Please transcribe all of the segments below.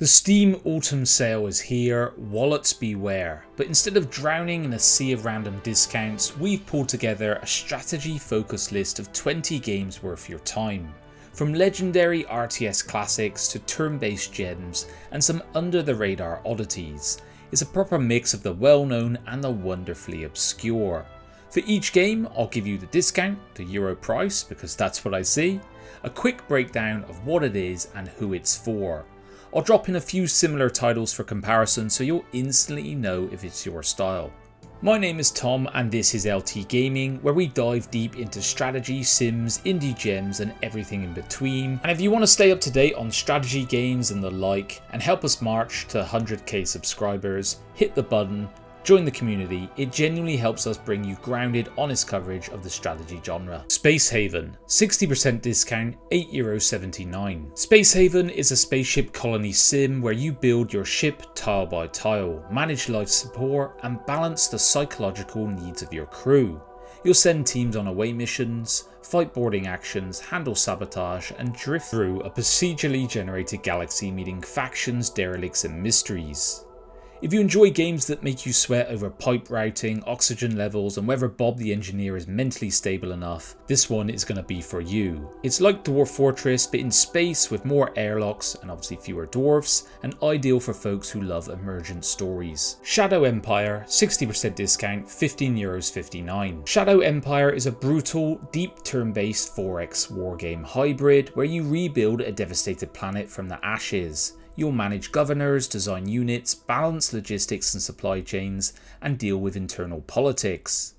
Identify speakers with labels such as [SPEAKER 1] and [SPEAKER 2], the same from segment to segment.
[SPEAKER 1] The Steam Autumn Sale is here, wallets beware, but instead of drowning in a sea of random discounts, we've pulled together a strategy focused list of 20 games worth your time. From legendary RTS classics to turn-based gems and some under the radar oddities, it's a proper mix of the well known and the wonderfully obscure. For each game I'll give you the discount, the euro price because that's what I see, a quick breakdown of what it is and who it's for. I'll drop in a few similar titles for comparison so you'll instantly know if it's your style. My name is Tom and this is LT Gaming, where we dive deep into strategy, sims, indie gems and everything in between. And if you want to stay up to date on strategy games and the like and help us march to 100k subscribers, hit the button, join the community. It genuinely helps us bring you grounded, honest coverage of the strategy genre. Space Haven, 60% discount, €8.79. Space Haven is a spaceship colony sim where you build your ship tile by tile, manage life support and balance the psychological needs of your crew. You'll send teams on away missions, fight boarding actions, handle sabotage and drift through a procedurally generated galaxy meeting factions, derelicts and mysteries. If you enjoy games that make you sweat over pipe routing, oxygen levels and whether Bob the engineer is mentally stable enough, this one is going to be for you. It's like Dwarf Fortress but in space with more airlocks and obviously fewer dwarfs, and ideal for folks who love emergent stories. Shadow Empire, 60% discount, €15.59. Shadow Empire is a brutal, deep turn-based 4X wargame hybrid where you rebuild a devastated planet from the ashes. You'll manage governors, design units, balance logistics and supply chains, and deal with internal politics.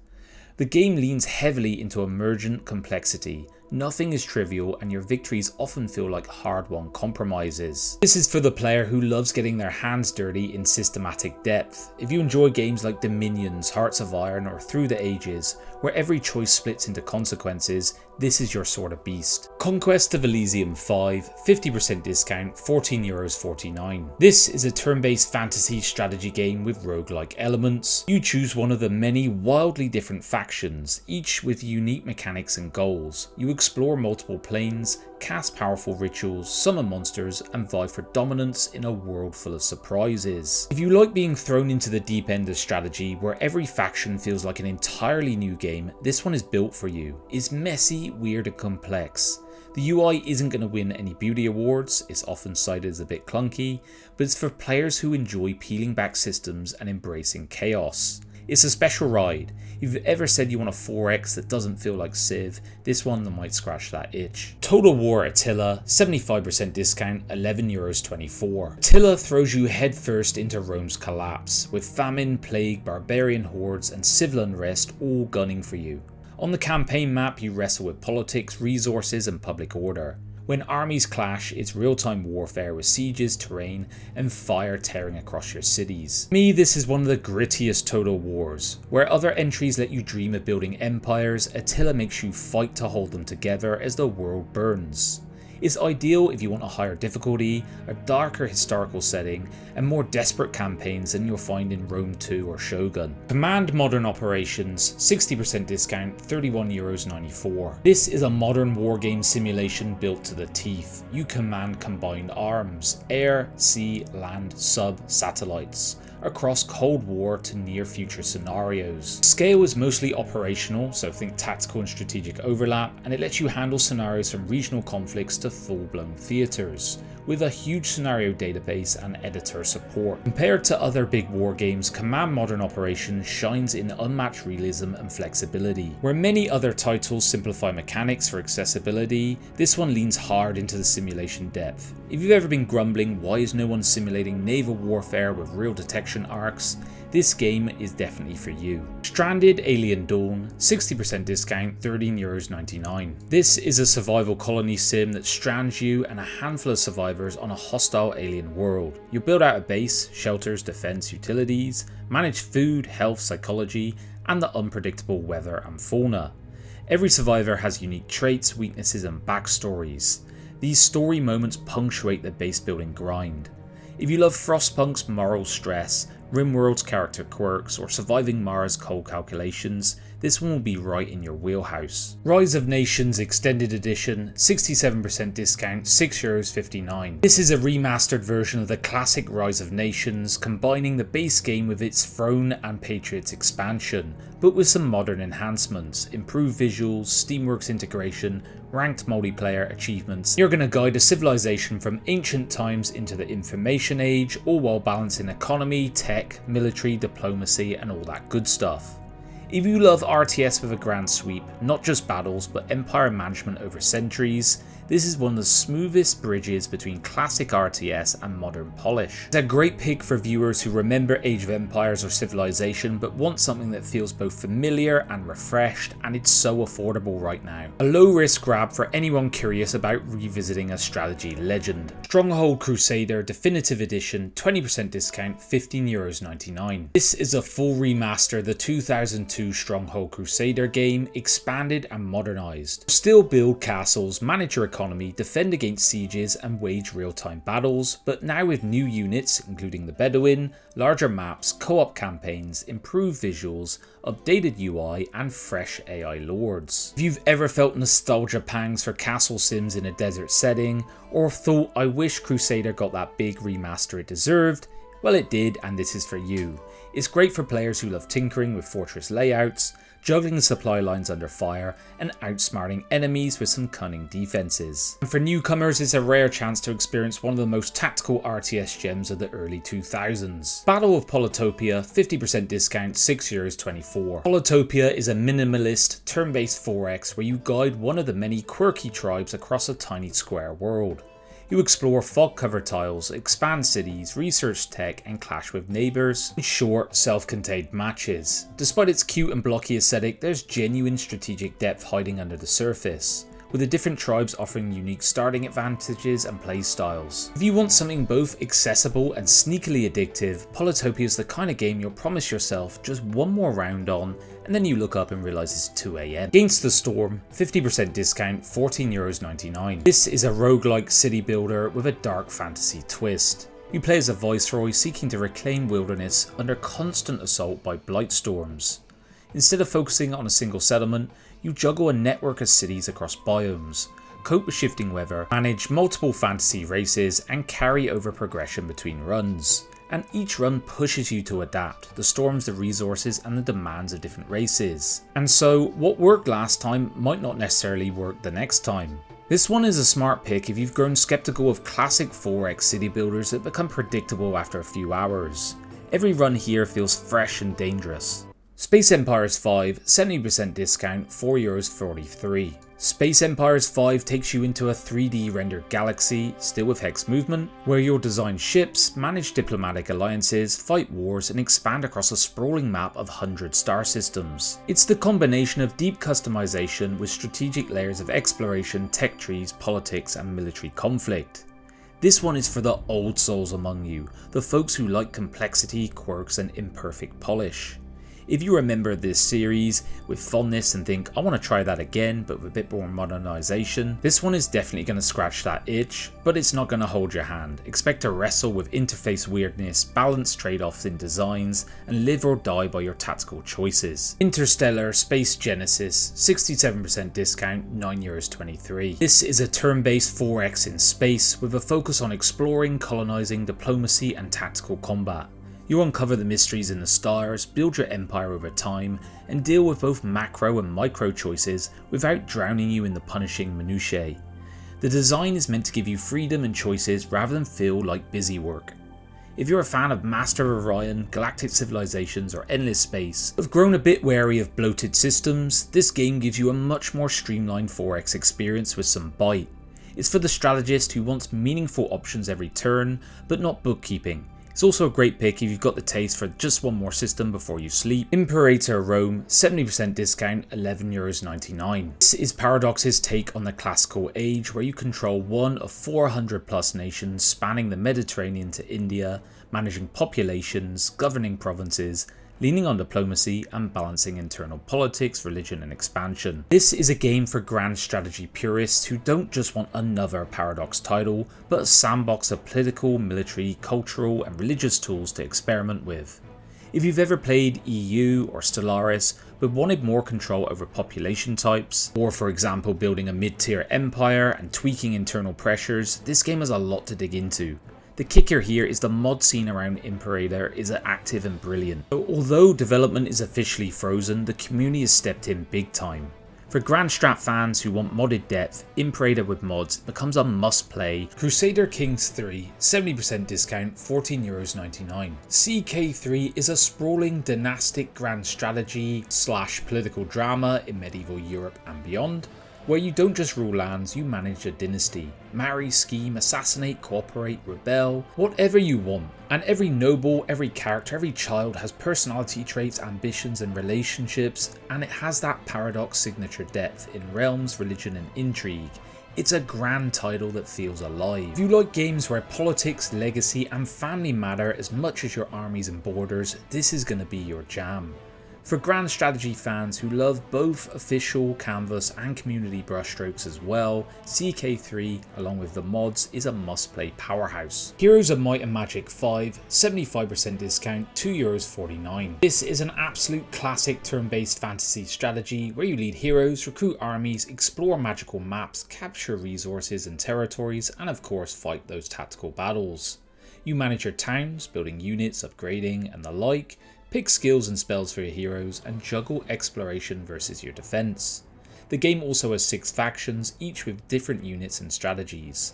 [SPEAKER 1] The game leans heavily into emergent complexity. Nothing is trivial and your victories often feel like hard-won compromises. This is for the player who loves getting their hands dirty in systematic depth. If you enjoy games like Dominions, Hearts of Iron or Through the Ages, where every choice splits into consequences, this is your sort of beast. Conquest of Elysium 5, 50% discount, €14.49. This is a turn-based fantasy strategy game with roguelike elements. You choose one of the many wildly different factions, each with unique mechanics and goals. You explore multiple planes, cast powerful rituals, summon monsters, and vie for dominance in a world full of surprises. If you like being thrown into the deep end of strategy, where every faction feels like an entirely new game, this one is built for you. It's messy, weird, and complex. The UI isn't going to win any beauty awards, it's often cited as a bit clunky, but it's for players who enjoy peeling back systems and embracing chaos. It's a special ride. If you've ever said you want a 4X that doesn't feel like Civ, this one might scratch that itch. Total War Attila, 75% discount, €11.24. Attila throws you headfirst into Rome's collapse, with famine, plague, barbarian hordes and civil unrest all gunning for you. On the campaign map you wrestle with politics, resources and public order. When armies clash, it's real-time warfare with sieges, terrain, and fire tearing across your cities. For me, this is one of the grittiest Total Wars. Where other entries let you dream of building empires, Attila makes you fight to hold them together as the world burns. It's ideal if you want a higher difficulty, a darker historical setting, and more desperate campaigns than you'll find in Rome 2 or Shogun. Command Modern Operations, 60% discount, €31.94. This is a modern wargame simulation built to the teeth. You command combined arms, air, sea, land, sub, satellites, across Cold War to near future scenarios. Scale is mostly operational, so think tactical and strategic overlap, and it lets you handle scenarios from regional conflicts to full-blown theatres, with a huge scenario database and editor support. Compared to other big war games, Command Modern Operations shines in unmatched realism and flexibility. Where many other titles simplify mechanics for accessibility, this one leans hard into the simulation depth. If you've ever been grumbling why is no one simulating naval warfare with real detection arcs, this game is definitely for you. Stranded Alien Dawn, 60% discount, €13.99. This is a survival colony sim that strands you and a handful of survivors on a hostile alien world. You build out a base, shelters, defense, utilities, manage food, health, psychology, and the unpredictable weather and fauna. Every survivor has unique traits, weaknesses, and backstories. These story moments punctuate the base building grind. If you love Frostpunk's moral stress, RimWorld's character quirks, or surviving Mars' cold calculations, this one will be right in your wheelhouse. Rise of Nations Extended Edition, 67% discount, €6.59. This is a remastered version of the classic Rise of Nations, combining the base game with its Throne and Patriots expansion, but with some modern enhancements, improved visuals, Steamworks integration, ranked multiplayer achievements. You're going to guide a civilization from ancient times into the information age, all while balancing economy, tech, military, diplomacy, and all that good stuff. If you love RTS with a grand sweep, not just battles but empire management over centuries, this is one of the smoothest bridges between classic RTS and modern polish. It's a great pick for viewers who remember Age of Empires or Civilization but want something that feels both familiar and refreshed, and it's so affordable right now. A low risk grab for anyone curious about revisiting a strategy legend. Stronghold Crusader Definitive Edition, 20% discount, €15.99. This is a full remaster of the 2002 Stronghold Crusader game, expanded and modernised. Still build castles, manage your economy, defend against sieges and wage real-time battles, but now with new units including the Bedouin, larger maps, co-op campaigns, improved visuals, updated UI and fresh AI lords. If you've ever felt nostalgia pangs for castle sims in a desert setting, or thought I wish Crusader got that big remaster it deserved, well it did, and this is for you. It's great for players who love tinkering with fortress layouts, juggling supply lines under fire, and outsmarting enemies with some cunning defenses. And for newcomers, it's a rare chance to experience one of the most tactical RTS gems of the early 2000s. Battle of Polytopia, 50% discount, €6.24. Polytopia is a minimalist, turn-based 4X where you guide one of the many quirky tribes across a tiny square world. You explore fog-covered tiles, expand cities, research tech, and clash with neighbours in short, self-contained matches. Despite its cute and blocky aesthetic, there's genuine strategic depth hiding under the surface, with the different tribes offering unique starting advantages and playstyles. If you want something both accessible and sneakily addictive, Polytopia is the kind of game you'll promise yourself just one more round on, and then you look up and realise it's 2 AM. Against the Storm, 50% discount, €14.99. This is a roguelike city builder with a dark fantasy twist. You play as a viceroy seeking to reclaim wilderness under constant assault by blight storms. Instead of focusing on a single settlement, you juggle a network of cities across biomes, cope with shifting weather, manage multiple fantasy races, and carry over progression between runs. And each run pushes you to adapt the storms, the resources, and the demands of different races. And so, what worked last time might not necessarily work the next time. This one is a smart pick if you've grown skeptical of classic 4X city builders that become predictable after a few hours. Every run here feels fresh and dangerous. Space Empires 5, 70% discount, €4.43. Space Empires 5 takes you into a 3D rendered galaxy, still with hex movement, where you'll design ships, manage diplomatic alliances, fight wars, and expand across a sprawling map of 100 star systems. It's the combination of deep customization with strategic layers of exploration, tech trees, politics, and military conflict. This one is for the old souls among you, the folks who like complexity, quirks, and imperfect polish. If you remember this series with fondness and think, I want to try that again but with a bit more modernisation, this one is definitely going to scratch that itch, but it's not going to hold your hand. Expect to wrestle with interface weirdness, balance trade-offs in designs, and live or die by your tactical choices. Interstellar Space Genesis, 67% discount, €9.23. This is a turn-based 4X in space with a focus on exploring, colonising, diplomacy, and tactical combat. You uncover the mysteries in the stars, build your empire over time, and deal with both macro and micro choices without drowning you in the punishing minutiae. The design is meant to give you freedom and choices rather than feel like busy work. If you're a fan of Master of Orion, Galactic Civilizations, or Endless Space, but have grown a bit wary of bloated systems, this game gives you a much more streamlined 4X experience with some bite. It's for the strategist who wants meaningful options every turn, but not bookkeeping. It's also a great pick if you've got the taste for just one more system before you sleep. Imperator Rome, 70% discount, €11.99. This is Paradox's take on the classical age, where you control one of 400 plus nations spanning the Mediterranean to India, managing populations, governing provinces, leaning on diplomacy, and balancing internal politics, religion, and expansion. This is a game for grand strategy purists who don't just want another Paradox title, but a sandbox of political, military, cultural, and religious tools to experiment with. If you've ever played EU or Stellaris but wanted more control over population types, or for example building a mid-tier empire and tweaking internal pressures, this game has a lot to dig into. The kicker here is the mod scene around Imperator is active and brilliant. So although development is officially frozen, the community has stepped in big time. For Grand Strat fans who want modded depth, Imperator with mods becomes a must play. Crusader Kings III, 70% discount, €14.99. CK3 is a sprawling dynastic grand strategy / political drama in medieval Europe and beyond, where you don't just rule lands, you manage a dynasty. Marry, scheme, assassinate, cooperate, rebel, whatever you want. And every noble, every character, every child has personality traits, ambitions and relationships, and it has that paradox signature depth in realms, religion and intrigue. It's a grand title that feels alive. If you like games where politics, legacy and family matter as much as your armies and borders, this is going to be your jam. For grand strategy fans who love both official, canvas and community brushstrokes as well, CK3 along with the mods is a must play powerhouse. Heroes of Might and Magic 5, 75% discount, €2.49. This is an absolute classic turn-based fantasy strategy where you lead heroes, recruit armies, explore magical maps, capture resources and territories, and of course fight those tactical battles. You manage your towns, building units, upgrading and the like, pick skills and spells for your heroes, and juggle exploration versus your defense. The game also has 6 factions, each with different units and strategies.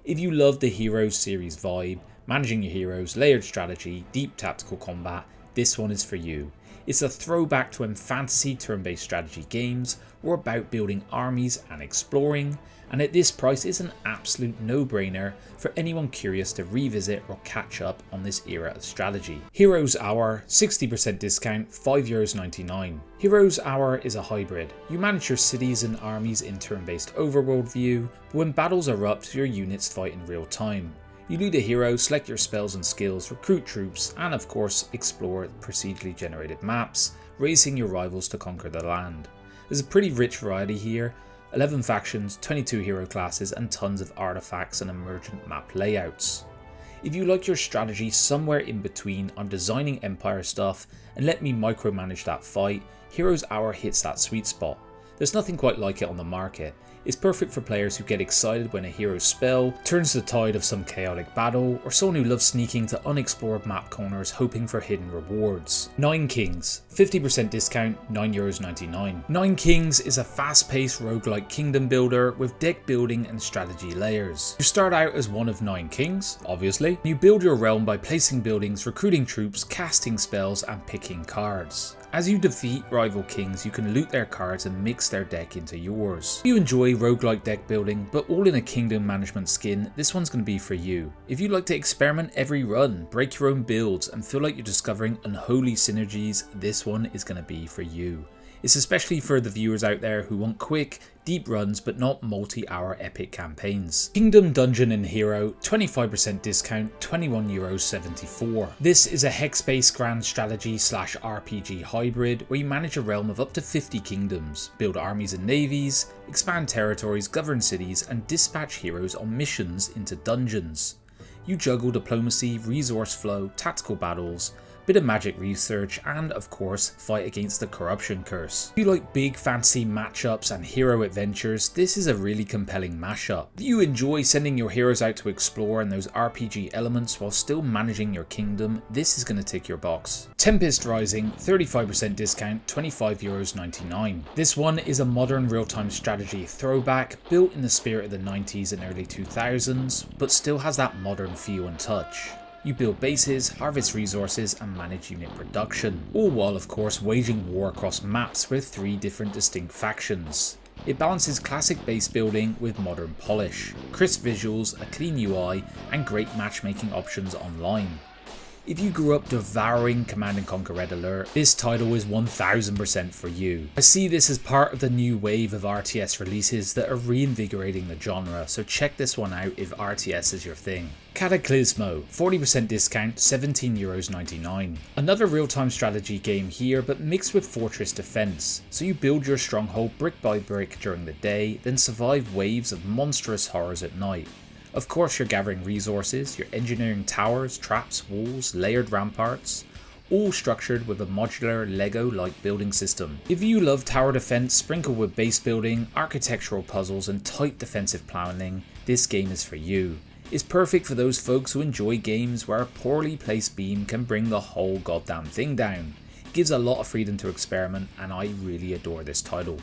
[SPEAKER 1] If you love the Heroes series vibe, managing your heroes, layered strategy, deep tactical combat, this one is for you. It's a throwback to when fantasy turn-based strategy games were about building armies and exploring, and at this price is an absolute no-brainer for anyone curious to revisit or catch up on this era of strategy. Heroes Hour, 60% discount, €5.99. Heroes Hour is a hybrid. You manage your cities and armies in turn-based overworld view, but when battles erupt, your units fight in real time. You lead a hero, select your spells and skills, recruit troops, and of course explore procedurally generated maps, racing your rivals to conquer the land. There's a pretty rich variety here, 11 factions, 22 hero classes, and tons of artifacts and emergent map layouts. If you like your strategy somewhere in between on designing empire stuff and let me micromanage that fight, Heroes Hour hits that sweet spot. There's nothing quite like it on the market. It's perfect for players who get excited when a hero's spell turns the tide of some chaotic battle, or someone who loves sneaking to unexplored map corners hoping for hidden rewards. Nine Kings, 50% discount, €9.99. Nine Kings is a fast-paced roguelike kingdom builder with deck building and strategy layers. You start out as one of 9 kings, obviously. You build your realm by placing buildings, recruiting troops, casting spells and picking cards. As you defeat rival kings, you can loot their cards and mix their deck into yours. If you enjoy roguelike deck building, but all in a kingdom management skin, this one's going to be for you. If you like to experiment every run, break your own builds, and feel like you're discovering unholy synergies, this one is going to be for you. It's especially for the viewers out there who want quick, deep runs but not multi-hour epic campaigns. Kingdom Dungeon and Hero, 25% discount, €21.74. This is a hex-based grand strategy / RPG hybrid where you manage a realm of up to 50 kingdoms, build armies and navies, expand territories, govern cities, and dispatch heroes on missions into dungeons. You juggle diplomacy, resource flow, tactical battles, bit of magic research, and of course fight against the corruption curse. If you like big fantasy matchups and hero adventures, this is a really compelling mashup. If you enjoy sending your heroes out to explore and those RPG elements while still managing your kingdom, this is going to tick your box. Tempest Rising, 35% discount, €25.99. This one is a modern real-time strategy throwback built in the spirit of the 90s and early 2000s, but still has that modern feel and touch. You build bases, harvest resources and manage unit production, all while of course waging war across maps with 3 different distinct factions. It balances classic base building with modern polish, crisp visuals, a clean UI and great matchmaking options online. If you grew up devouring Command & Conquer Red Alert, this title is 1000% for you. I see this as part of the new wave of RTS releases that are reinvigorating the genre, so check this one out if RTS is your thing. Cataclismo, 40% discount, €17.99. Another real-time strategy game here, but mixed with fortress defense. So you build your stronghold brick by brick during the day, then survive waves of monstrous horrors at night. Of course you're gathering resources, you're engineering towers, traps, walls, layered ramparts, all structured with a modular Lego-like building system. If you love tower defense sprinkled with base building, architectural puzzles and tight defensive planning, this game is for you. It's perfect for those folks who enjoy games where a poorly placed beam can bring the whole goddamn thing down. It gives a lot of freedom to experiment, and I really adore this title.